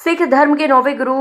सिख धर्म के 9वें गुरु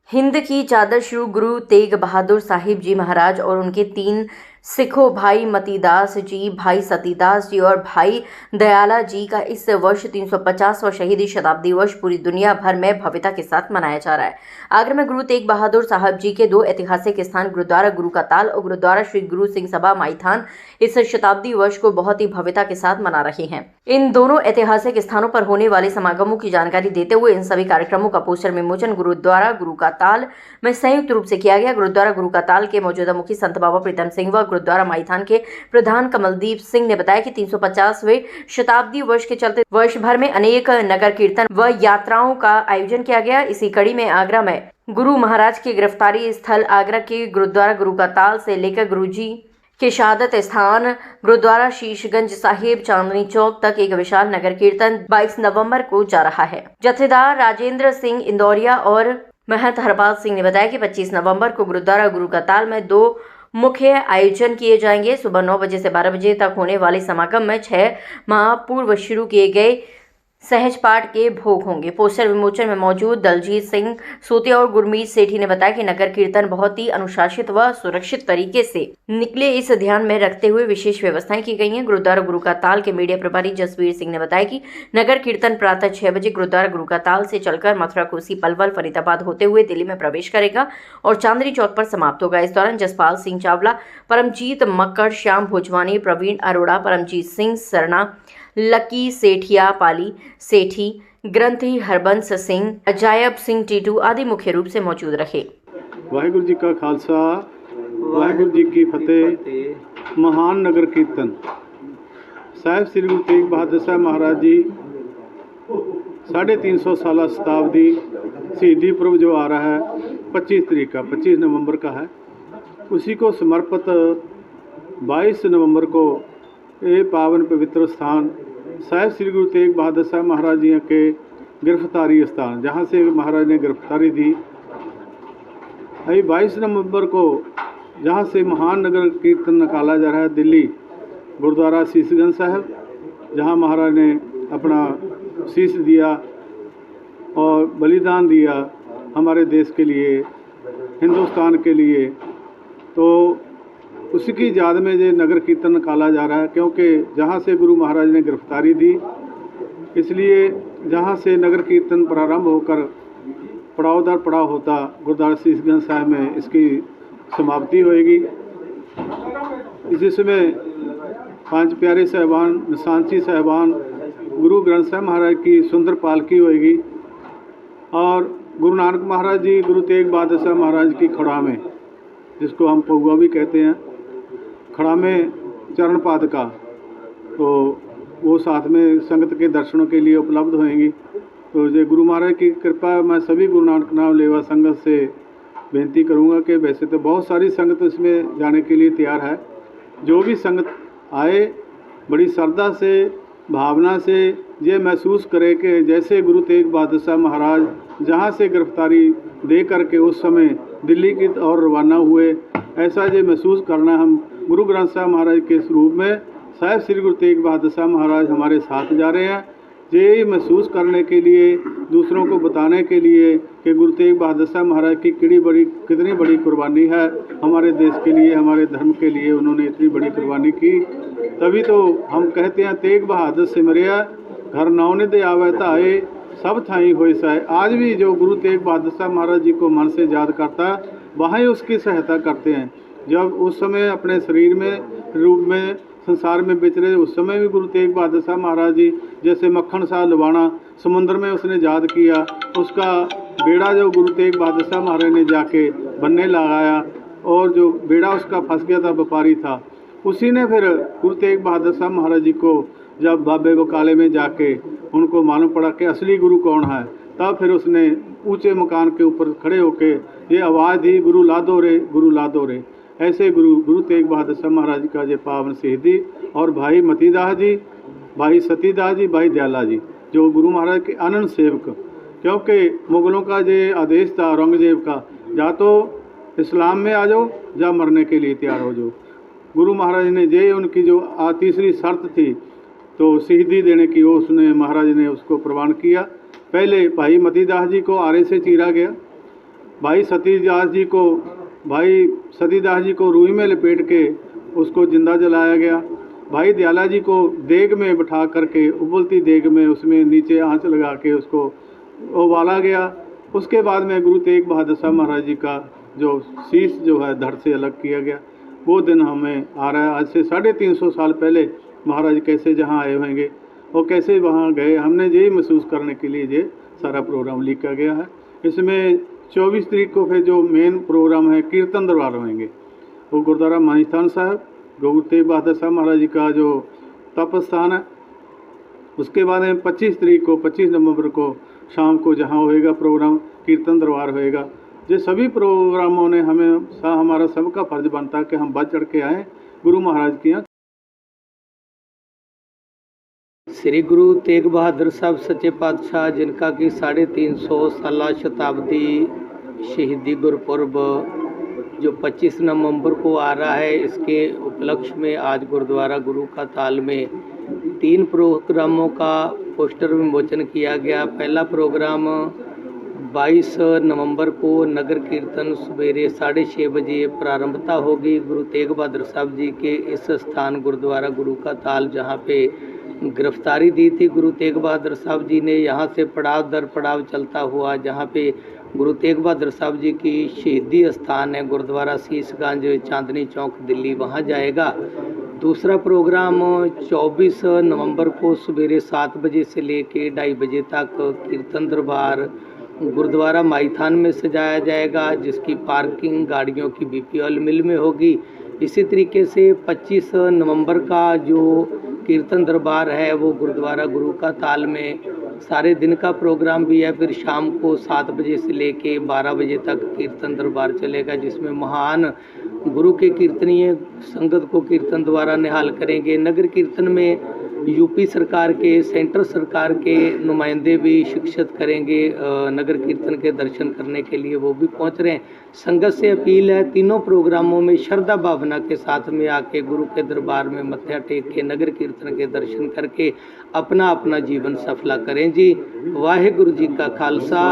हिंद की चादर श्री गुरु तेग बहादुर साहिब जी महाराज और उनके 3 सिखों भाई मतीदास जी, भाई सतीदास जी और भाई दयाला जी का इस वर्ष 350वां शहीदी शताब्दी वर्ष पूरी दुनिया भर में भव्यता के साथ मनाया जा रहा है। आगरा में गुरु तेग बहादुर साहब जी के 2 ऐतिहासिक स्थान गुरुद्वारा गुरु का ताल और गुरुद्वारा श्री गुरु सिंह सभा माईथान इस शताब्दी वर्ष को बहुत ही भव्यता के साथ मना रहे हैं। इन दोनों ऐतिहासिक स्थानों पर होने वाले समागमों की जानकारी देते हुए इन सभी कार्यक्रमों का पोस्टर विमोचन गुरुद्वारा गुरु का ताल में संयुक्त रूप से किया गया। गुरुद्वारा गुरु का ताल के मौजूदा मुखी संत बाबा प्रीतम सिंह व गुरुद्वारा माईथान के प्रधान कमलदीप सिंह ने बताया कि 350वें शताब्दी वर्ष के चलते वर्ष भर में अनेक नगर कीर्तन व यात्राओं का आयोजन किया गया। इसी कड़ी में आगरा में गुरु महाराज की गिरफ्तारी स्थल आगरा के गुरुद्वारा गुरु का ताल से लेकर गुरु जी के शहादत स्थान गुरुद्वारा शीशगंज साहिब चांदनी चौक तक एक विशाल नगर कीर्तन 22 नवंबर को जा रहा है। जत्थेदार राजेंद्र सिंह इंदौरिया और महंत हरपाल सिंह ने बताया कि 25 नवंबर को गुरुद्वारा गुरु का ताल में 2 मुख्य आयोजन किए जाएंगे। सुबह 9 बजे से 12 बजे तक होने वाले समागम में 6 माह पूर्व शुरू किए गए सहज पाठ के भोग होंगे। पोस्टर विमोचन में मौजूद दलजीत सिंह सोतिया और गुरमीत सेठी ने बताया कि नगर कीर्तन बहुत ही अनुशासित व सुरक्षित तरीके से निकले, इस ध्यान में रखते हुए विशेष व्यवस्थाएं की गई हैं। गुरुद्वारा गुरु का ताल के मीडिया प्रभारी जसवीर सिंह ने बताया कि नगर कीर्तन प्रातः 6 बजे गुरुद्वारा गुरु का ताल से चलकर मथुरा कुर्सी पलवल फरीदाबाद होते हुए दिल्ली में प्रवेश करेगा और चांदनी चौक पर समाप्त होगा। इस दौरान जसपाल सिंह चावला, परमजीत मक्कड़, श्याम भोजवानी, प्रवीण अरोड़ा, परमजीत सिंह सरना, लकी सेठिया, पाली सेठी, ग्रंथी हरबंस सिंह, अजायब सिंह टीटू आदि मुख्य रूप से मौजूद रहे। वाहिगुरु जी का खालसा, वाहिगुरु जी की फतेह। महान नगर कीर्तन साहिब श्री गुरु तेग बहादुर साहब महाराज जी 350 साल शताब्दी शहीदी पर्व जो आ रहा है 25 नवंबर का है, उसी को समर्पित 22 नवंबर को ये पावन पवित्र स्थान साहिब श्री गुरु तेग बहादुर साहब महाराज जी के गिरफ्तारी स्थान, जहाँ से महाराज ने गिरफ्तारी दी, अभी 22 नवंबर को जहाँ से महान नगर कीर्तन निकाला जा रहा है दिल्ली गुरुद्वारा शीशगंज साहब, जहाँ महाराज ने अपना शीश दिया और बलिदान दिया हमारे देश के लिए, हिंदुस्तान के लिए। तो उसी की याद में ये नगर कीर्तन निकाला जा रहा है, क्योंकि जहाँ से गुरु महाराज ने गिरफ्तारी दी, इसलिए जहाँ से नगर कीर्तन प्रारंभ होकर पड़ाव दर पड़ाव होता गुरुद्वारा शीशगंज साहब में इसकी समाप्ति होएगी। इसी समय 5 प्यारे साहिबान, निशांची साहिबान, गुरु ग्रंथ साहब महाराज की सुंदर पालकी होएगी और गुरु नानक महाराज जी, गुरु तेग बहादुर साहब महाराज की खड़ा में, जिसको हम पौआ भी कहते हैं, खड़ा में चरण पादुका, तो वो साथ में संगत के दर्शनों के लिए उपलब्ध होएंगी। तो ये गुरु महाराज की कृपा मैं सभी गुरु नानक नाम लेवा संगत से बेनती करूँगा कि वैसे तो बहुत सारी संगत इसमें जाने के लिए तैयार है, जो भी संगत आए बड़ी श्रद्धा से, भावना से ये महसूस करे कि जैसे गुरु तेग बहादुर साहब महाराज जहाँ से गिरफ्तारी दे करके उस समय दिल्ली की ओर रवाना हुए, ऐसा ये महसूस करना हम गुरु ग्रंथ साहब महाराज के स्वरूप में साहिब श्री गुरु तेग बहादुर साहब महाराज हमारे साथ जा रहे हैं। ये महसूस करने के लिए, दूसरों को बताने के लिए कि गुरु तेग बहादुर साहब महाराज की कितनी बड़ी कुर्बानी है हमारे देश के लिए, हमारे धर्म के लिए, उन्होंने इतनी बड़ी कुर्बानी की। तभी तो हम कहते हैं तेग बहादुर सिमरिया घर नौने दे आवे ताए सब थाई होए साए। आज भी जो गुरु तेग बहादुर साहब महाराज जी को मन से याद करता है, वहाँ ही उसकी सहायता करते हैं। जब उस समय अपने शरीर में रूप में संसार में बेच रहे, उस समय भी गुरु तेग बहादुर साहब महाराज जी जैसे मक्खन सा लुबाना समुद्र में उसने याद किया, उसका बेड़ा जो गुरु तेग बहादुर साहब महाराज ने जाके बनने लगाया और जो बेड़ा उसका फंस गया था, व्यापारी था, उसी ने फिर गुरु तेग बहादुर साहब महाराज जी को जब बाबे बकाले में जाके उनको मालूम पड़ा कि असली गुरु कौन है, तब फिर उसने ऊंचे मकान के ऊपर खड़े होके ये आवाज़ दी, गुरु ला दो रे, गुरु ला दो रे। ऐसे गुरु तेग बहादुर साहब महाराज का ये पावन शहीदी, और भाई मतीदास जी, भाई सतीदास जी, भाई दयाला जी जो गुरु महाराज के अनंत सेवक, क्योंकि मुगलों का ये आदेश था औरंगजेब का, या तो इस्लाम में आ जाओ या मरने के लिए तैयार हो जाओ। गुरु महाराज ने ये उनकी जो तीसरी शर्त थी तो शहीदी देने की, वो उसने महाराज ने उसको प्रवान किया। पहले भाई मतीदास जी को आरे से चीरा गया, भाई सतीदास जी को रूई में लपेट के उसको जिंदा जलाया गया, भाई दयाला जी को देग में बिठा करके उबलती देग में उसमें नीचे आंच लगा के उसको उबाला गया। उसके बाद में गुरु तेग बहादुर साहब महाराज जी का जो शीश जो है धड़ से अलग किया गया। वो दिन हमें आ रहा है, आज से 350 साल पहले महाराज कैसे जहाँ आए होंगे और कैसे वहाँ गए, हमने यही महसूस करने के लिए ये सारा प्रोग्राम लिखा गया है। इसमें 24 तारीख को फिर जो मेन प्रोग्राम है कीर्तन दरबार होंगे, वो गुरुद्वारा मानिस्थान साहब गुरु तेग बहादुर साहब महाराज जी का जो तप स्थान है। उसके बाद में 25 नवंबर को शाम को जहाँ होएगा प्रोग्राम कीर्तन दरबार होएगा। ये सभी प्रोग्रामों ने हमारा सबका फर्ज बनता है कि हम बढ़ चढ़ के आएँ गुरु महाराज की यहाँ। श्री गुरु तेग बहादुर साहब सच्चे पातशाह, जिनका कि 350 साला शताब्दी शहीदी गुरपुरब जो 25 नवंबर को आ रहा है, इसके उपलक्ष्य में आज गुरुद्वारा गुरु का ताल में 3 प्रोग्रामों का पोस्टर विमोचन किया गया। पहला प्रोग्राम 22 नवंबर को नगर कीर्तन सवेरे 6:30 बजे प्रारंभता होगी। गुरु तेग बहादुर साहब जी के इस स्थान गुरुद्वारा गुरु का ताल, जहाँ पे गिरफ्तारी दी थी गुरु तेग बहादुर साहब जी ने, यहाँ से पड़ाव दर पड़ाव चलता हुआ जहाँ पे गुरु तेग बहादुर साहब जी की शहीदी स्थान है गुरुद्वारा शीशगंज चांदनी चौक दिल्ली, वहाँ जाएगा। दूसरा प्रोग्राम 24 नवंबर को सवेरे 7 बजे से लेके 2:30 बजे तक कीर्तन दरबार गुरुद्वारा माईथान में सजाया जाएगा, जिसकी पार्किंग गाड़ियों की बीपीएल मिल में होगी। इसी तरीके से 25 नवंबर का जो कीर्तन दरबार है वो गुरुद्वारा गुरु का ताल में सारे दिन का प्रोग्राम भी है। फिर शाम को 7 बजे से लेके 12 बजे तक कीर्तन दरबार चलेगा, जिसमें महान गुरु के कीर्तनीय संगत को कीर्तन द्वारा निहाल करेंगे। नगर कीर्तन में यूपी सरकार के, सेंट्रल सरकार के नुमाइंदे भी शिक्षित करेंगे। नगर कीर्तन के दर्शन करने के लिए वो भी पहुंच रहे हैं। संगत से अपील है, तीनों प्रोग्रामों में श्रद्धा भावना के साथ में आके गुरु के दरबार में मत्था टेक के नगर कीर्तन के दर्शन करके अपना अपना जीवन सफला करें जी। वाहिगुरु जी का खालसा।